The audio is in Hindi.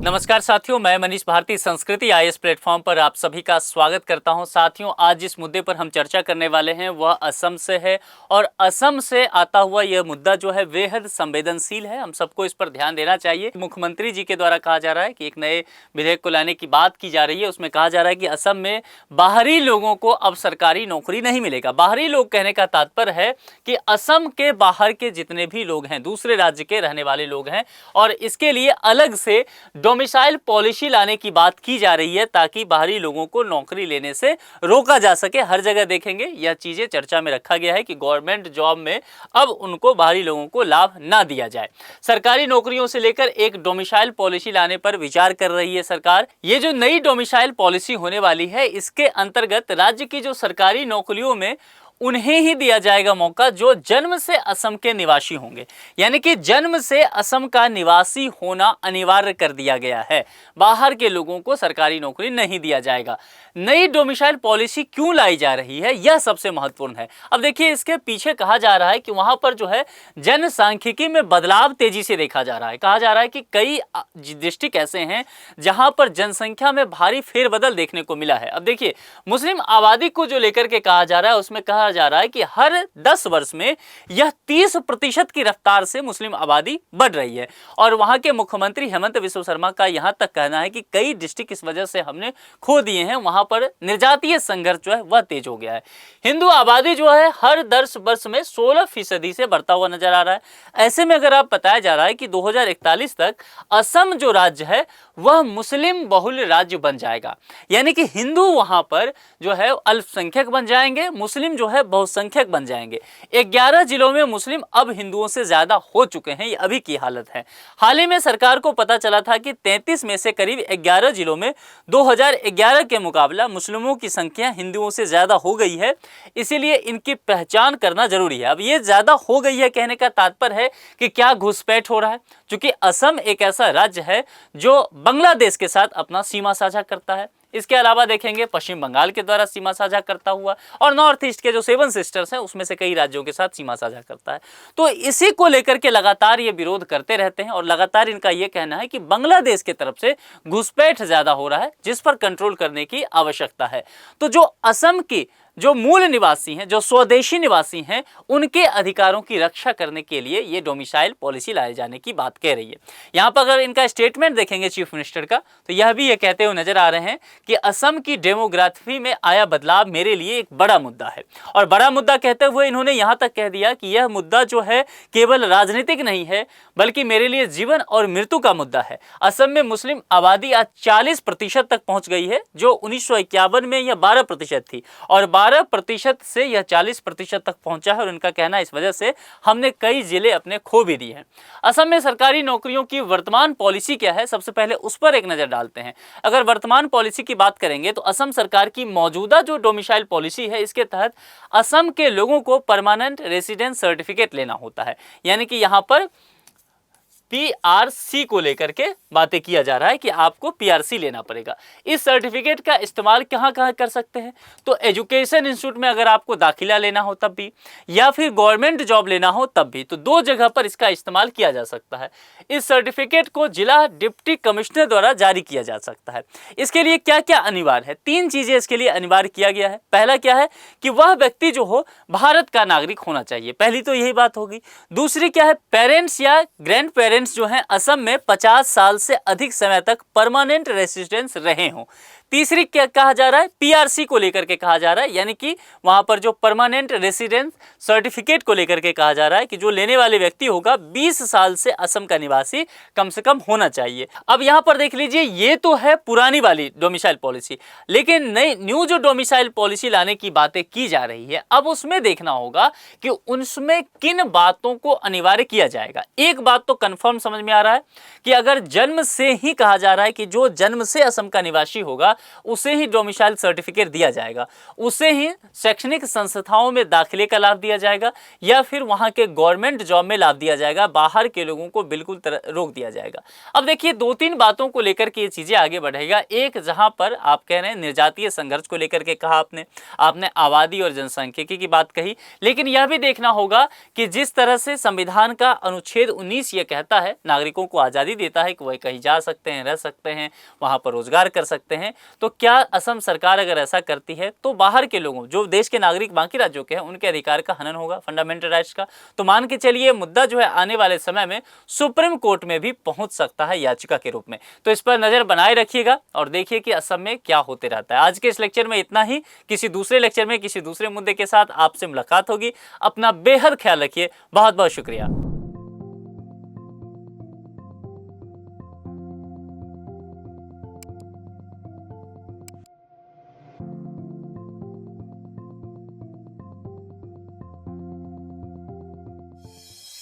नमस्कार साथियों, मैं मनीष भारती संस्कृति आईएएस प्लेटफॉर्म पर आप सभी का स्वागत करता हूं। साथियों, आज जिस मुद्दे पर हम चर्चा करने वाले हैं वह असम से है और असम से आता हुआ यह मुद्दा जो है बेहद संवेदनशील है। हम सबको इस पर ध्यान देना चाहिए। मुख्यमंत्री जी के द्वारा कहा जा रहा है कि एक नए विधेयक को लाने की बात की जा रही है। उसमें कहा जा रहा है कि असम में बाहरी लोगों को अब सरकारी नौकरी नहीं मिलेगा। बाहरी लोग कहने का तात्पर्य है कि असम के बाहर के जितने भी लोग हैं, दूसरे राज्य के रहने वाले लोग हैं, और इसके लिए अलग से डोमिसाइल पॉलिसी लाने की बात की जा रही है ताकि बाहरी लोगों को नौकरी लेने से रोका जा सके। हर जगह देखेंगे यह चीजें चर्चा में रखा गया है कि गवर्नमेंट जॉब में अब उनको बाहरी लोगों को लाभ ना दिया जाए। सरकारी नौकरियों से लेकर एक डोमिसाइल पॉलिसी लाने पर विचार कर रही है सरकार। ये जो नई डोमिसाइल पॉलिसी होने वाली है, इसके अंतर्गत राज्य की जो सरकारी नौकरियों में उन्हें ही दिया जाएगा मौका जो जन्म से असम के निवासी होंगे। यानी कि जन्म से असम का निवासी होना अनिवार्य कर दिया गया है। बाहर के लोगों को सरकारी नौकरी नहीं दिया जाएगा। नई डोमिसाइल पॉलिसी क्यों लाई जा रही है, यह सबसे महत्वपूर्ण है। अब देखिए, इसके पीछे कहा जा रहा है कि वहां पर जो है जनसांख्यिकी में बदलाव तेजी से देखा जा रहा है। कहा जा रहा है कि कई डिस्ट्रिक्ट ऐसे हैं जहां पर जनसंख्या में भारी फेरबदल देखने को मिला है। अब देखिए, मुस्लिम आबादी को जो लेकर के कहा जा रहा है, उसमें कहा जा रहा है कि हर 10 वर्ष में यह 30% की रफ्तार से मुस्लिम आबादी बढ़ रही है। और वहां के मुख्यमंत्री हेमंत बिस्वा शर्मा का यहां तक कहना है कि कई डिस्ट्रिक्ट इस वजह से हमने खो दिए हैं, वहां पर निर्जातीय संघर्ष जो है वह तेज हो गया है। हिंदू आबादी जो है हर 10 वर्ष में 16% से बढ़ता हुआ नजर आ रहा है। ऐसे में अगर आप बताया जा रहा है कि 2041 तक असम जो राज्य है वह मुस्लिम बहुल राज्य बन जाएगा। यानी कि हिंदू वहां पर जो है अल्पसंख्यक बन जाएंगे, मुस्लिम जो है बहुसंख्यक बन जाएंगे। 11 जिलों में मुस्लिम अब हिंदुओं से ज्यादा हो चुके हैं, ये अभी की हालत है। हाल ही में सरकार को पता चला था कि 33 में से करीब 11 जिलों में 2011 के मुकाबला मुस्लिमों की संख्या हिंदुओं से ज्यादा हो गई है। इसीलिए इनकी पहचान करना जरूरी है। अब ये ज्यादा हो गई है कहने का तात्पर्य है कि क्या घुसपैठ हो रहा है, क्योंकि असम एक ऐसा राज्य है जो बांग्लादेश के साथ अपना सीमा साझा करता है। इसके अलावा देखेंगे पश्चिम बंगाल के द्वारा सीमा साझा करता हुआ, और नॉर्थ ईस्ट के जो 7 सिस्टर्स हैं उसमें से कई राज्यों के साथ सीमा साझा करता है। तो इसी को लेकर के लगातार ये विरोध करते रहते हैं और लगातार इनका ये कहना है कि बांग्लादेश की तरफ से घुसपैठ ज्यादा हो रहा है, जिस पर कंट्रोल करने की आवश्यकता है। तो जो असम की जो मूल निवासी हैं, जो स्वदेशी निवासी हैं, उनके अधिकारों की रक्षा करने के लिए ये डोमिसाइल पॉलिसी लाए जाने की बात कह रही है। यहाँ पर अगर इनका स्टेटमेंट देखेंगे चीफ मिनिस्टर का, तो यह भी ये कहते हुए नजर आ रहे हैं कि असम की डेमोग्राफी में आया बदलाव मेरे लिए एक बड़ा मुद्दा है। और बड़ा मुद्दा कहते हुए इन्होंने यहाँ तक कह दिया कि यह मुद्दा जो है केवल राजनीतिक नहीं है, बल्कि मेरे लिए जीवन और मृत्यु का मुद्दा है। असम में मुस्लिम आबादी आज 40% तक पहुंच गई है, जो 1951 में यह 12% थी, और 12% से यह 40% तक पहुंचा है। और उनका कहना इस वजह से हमने कई जिले अपने खो भी दिए हैं। असम में सरकारी नौकरियों की वर्तमान पॉलिसी क्या है, सबसे पहले उस पर एक नजर डालते हैं। अगर वर्तमान पॉलिसी की बात करेंगे तो असम सरकार की मौजूदा जो डोमिसाइल पॉलिसी है, इसके तहत असम के लोगों को परमानेंट रेसिडेंस सर्टिफिकेट लेना होता है। यानी कि यहाँ पर पीआरसी को लेकर के बातें किया जा रहा है कि आपको पीआरसी लेना पड़ेगा। इस सर्टिफिकेट का इस्तेमाल कहाँ कहाँ कर सकते हैं, तो एजुकेशन इंस्टीट्यूट में अगर आपको दाखिला लेना हो तब भी, या फिर गवर्नमेंट जॉब लेना हो तब भी, तो 2 जगह पर इसका इस्तेमाल किया जा सकता है। इस सर्टिफिकेट को जिला डिप्टी कमिश्नर द्वारा जारी किया जा सकता है। इसके लिए क्या क्या अनिवार्य है, 3 चीजें इसके लिए अनिवार्य किया गया है। पहला क्या है कि वह व्यक्ति जो हो भारत का नागरिक होना चाहिए, पहली तो यही बात होगी। दूसरी क्या है, पेरेंट्स या ग्रैंड पेरेंट्स जो हैं असम में 50 साल से अधिक समय तक परमानेंट रेसिडेंस रहे हों। तीसरी क्या कहा जा रहा है, पीआरसी को लेकर के कहा जा रहा है, यानी कि वहां पर जो परमानेंट रेसिडेंस सर्टिफिकेट को लेकर के कहा जा रहा है कि जो लेने वाले व्यक्ति होगा 20 साल से असम का निवासी कम से कम होना चाहिए। अब यहां पर देख लीजिए, ये तो है पुरानी वाली डोमिसाइल पॉलिसी, लेकिन नई न्यू जो डोमिसाइल पॉलिसी लाने की बातें की जा रही है, अब उसमें देखना होगा कि उसमें किन बातों को अनिवार्य किया जाएगा। एक बात तो कंफर्म समझ में आ रहा है कि अगर जन्म से ही कहा जा रहा है कि जो जन्म से असम का निवासी होगा उसे ही डोमिसाइल सर्टिफिकेट दिया जाएगा, उसे ही शैक्षणिक संस्थाओं में दाखिले का लाभ दिया जाएगा, या फिर वहां के गवर्नमेंट जॉब में लाभ दिया जाएगा। बाहर के लोगों को बिल्कुल रोक दिया जाएगा। अब देखिए, दो तीन बातों को लेकर के ये चीजें आगे बढ़ेगा। एक, जहां पर आप कह रहे हैं निर्जातीय संघर्ष को लेकर के कहा आपने आबादी और जनसांख्यिकी की बात कही, लेकिन यह भी देखना होगा कि जिस तरह से संविधान का अनुच्छेद 19 ये कहता है, नागरिकों को आजादी देता है कि वह कहीं जा सकते हैं, रह सकते हैं, वहां पर रोजगार कर सकते हैं, तो क्या असम सरकार अगर ऐसा करती है तो बाहर के लोगों, जो देश के नागरिक बाकी राज्यों के हैं, उनके अधिकार का हनन होगा, फंडामेंटल राइट्स का। तो मान के चलिए मुद्दा जो है आने वाले समय में सुप्रीम कोर्ट में भी पहुंच सकता है याचिका के रूप में। तो इस पर नजर बनाए रखिएगा और देखिए कि असम में क्या होते रहता है। आज के इस लेक्चर में इतना ही। किसी दूसरे लेक्चर में किसी दूसरे मुद्दे के साथ आपसे मुलाकात होगी। अपना बेहद ख्याल रखिए। बहुत बहुत शुक्रिया।